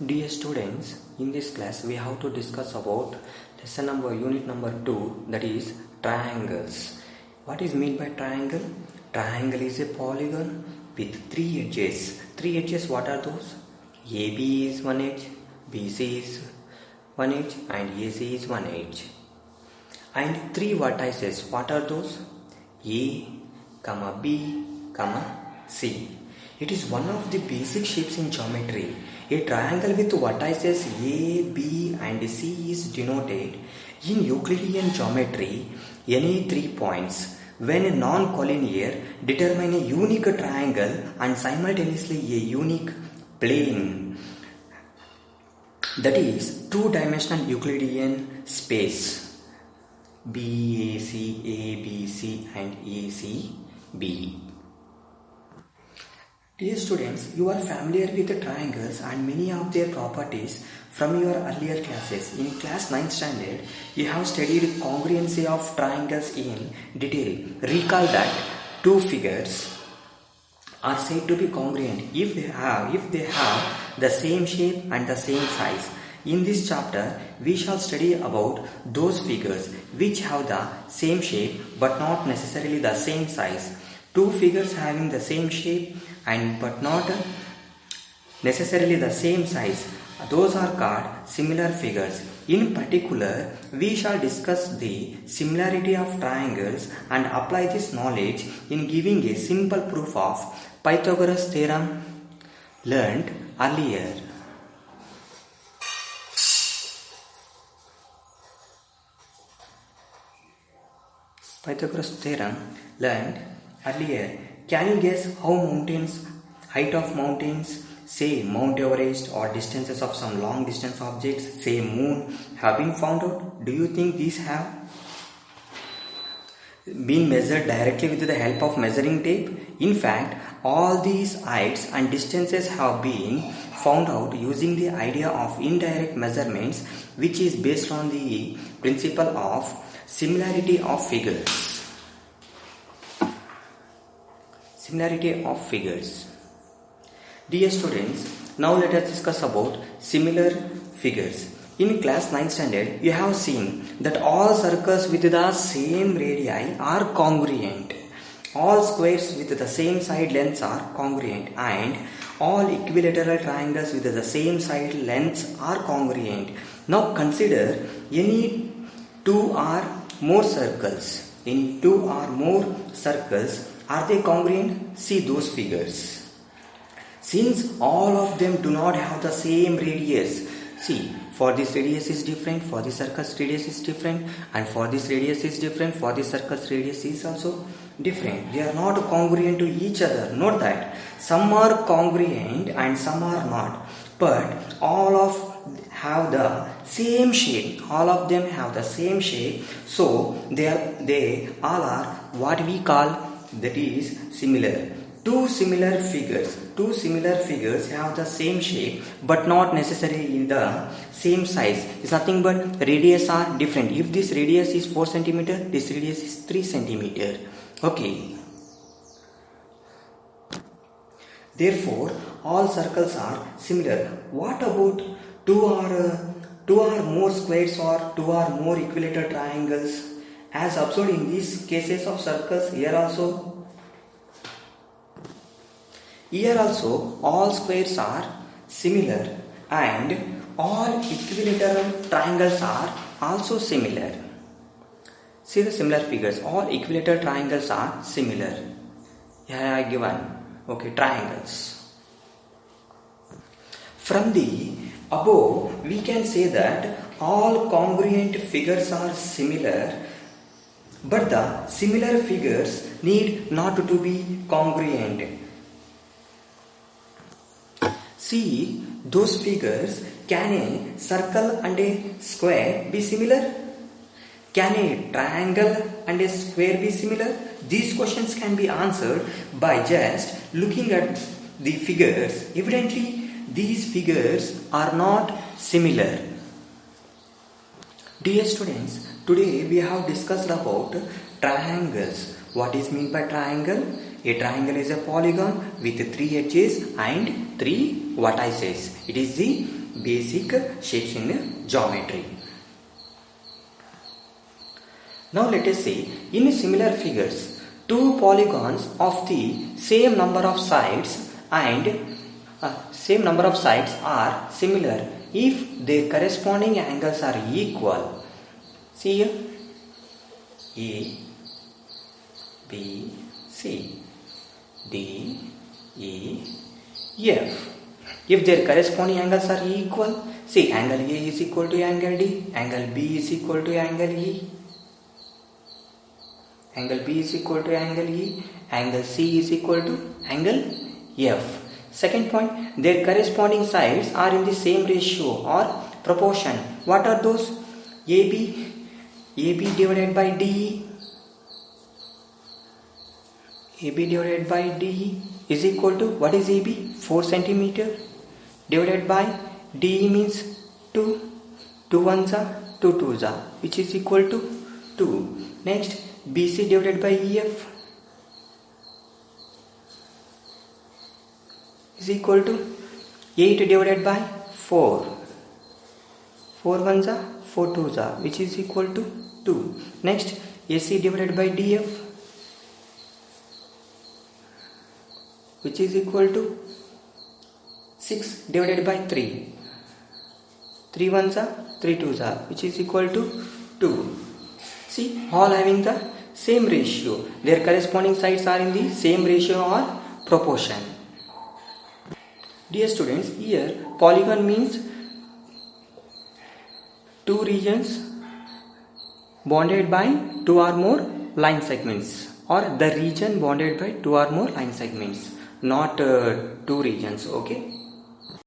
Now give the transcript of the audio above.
Dear students, in this class we have to discuss about unit number 2, that is triangles. What is meant by triangle? Triangle is a polygon with 3 edges. 3 edges, what are those? AB is 1 edge, BC is 1 edge and AC is 1 edge. And 3 vertices, what are those? A, B, C. It is one of the basic shapes in geometry. A triangle with vertices A, B and C is denoted in Euclidean geometry. Any 3 points, when non-collinear, determine a unique triangle and simultaneously a unique plane. That is two-dimensional Euclidean space. BAC, ABC and ACB. Dear students, you are familiar with the triangles and many of their properties from your earlier classes. In class 9th standard, you have studied congruency of triangles in detail. Recall that two figures are said to be congruent if they have the same shape and the same size. In this chapter, we shall study about those figures which have the same shape but not necessarily the same size. Two figures having the same shape but not necessarily the same size, those are called similar figures. In particular, we shall discuss the similarity of triangles and apply this knowledge in giving a simple proof of Pythagoras theorem learnt earlier. Pythagoras theorem learnt earlier. Can you guess how height of mountains, say Mount Everest, or distances of some long distance objects, say moon, have been found out? Do you think these have been measured directly with the help of measuring tape? In fact, all these heights and distances have been found out using the idea of indirect measurements, which is based on the principle of similarity of figures. Similarity of figures. Dear students, now let us discuss about similar figures. In class 9th standard, you have seen that all circles with the same radii are congruent. All squares with the same side lengths are congruent, and all equilateral triangles with the same side lengths are congruent. Now consider any 2 or more circles. In 2 or more circles, are they congruent? See those figures. Since all of them do not have the same radius, see, for this radius is different, for this circle's radius is different, and for this radius is different, for this circle's radius is also different. They are not congruent to each other. Note that some are congruent and some are not, but all of have the same shape. All of them have the same shape, so they all are what we call, that is similar. Two similar figures have the same shape but not necessarily in the same size. It's nothing but radius are different. If this radius is 4 cm, this radius is 3 cm. Okay. Therefore, all circles are similar. What about two or more squares or 2 or more equilateral triangles? As observed in these cases of circles, here also all squares are similar and all equilateral triangles are also similar. See the similar figures. All equilateral triangles are similar. Here I have given triangles. From the above, we can say that all congruent figures are similar, but the similar figures need not to be congruent. See those figures. Can a circle and a square be similar? Can a triangle and a square be similar? These questions can be answered by just looking at the figures. Evidently, these figures are not similar. Dear students, today we have discussed about triangles. What is meant by triangle? A triangle is a polygon with 3 edges and 3 vertices. It is the basic shapes in geometry. Now let us see, in similar figures, two polygons of the same number of sides are similar if their corresponding angles are equal. See here, A, B, C, D, E, F. If their corresponding angles are equal, see, angle A is equal to angle D, angle B is equal to angle E, angle B is equal to angle E, angle C is equal to angle F. Second point, their corresponding sides are in the same ratio or proportion. What are those? AB divided by DE. AB divided by DE is equal to, what is AB? 4 centimeter divided by DE means 2. 2 ones are 2 twos are, which is equal to 2. Next, BC divided by EF is equal to 8 divided by 4. 4 ones are 4 twos are, which is equal to 2. Next, AC divided by DF, which is equal to 6 divided by 3. 3 ones are 3 twos are, which is equal to 2. See, all having the same ratio. Their corresponding sides are in the same ratio or proportion. Dear students, here polygon means two regions bonded by two or more line segments, or the region bonded by two or more line segments, not two regions. Okay.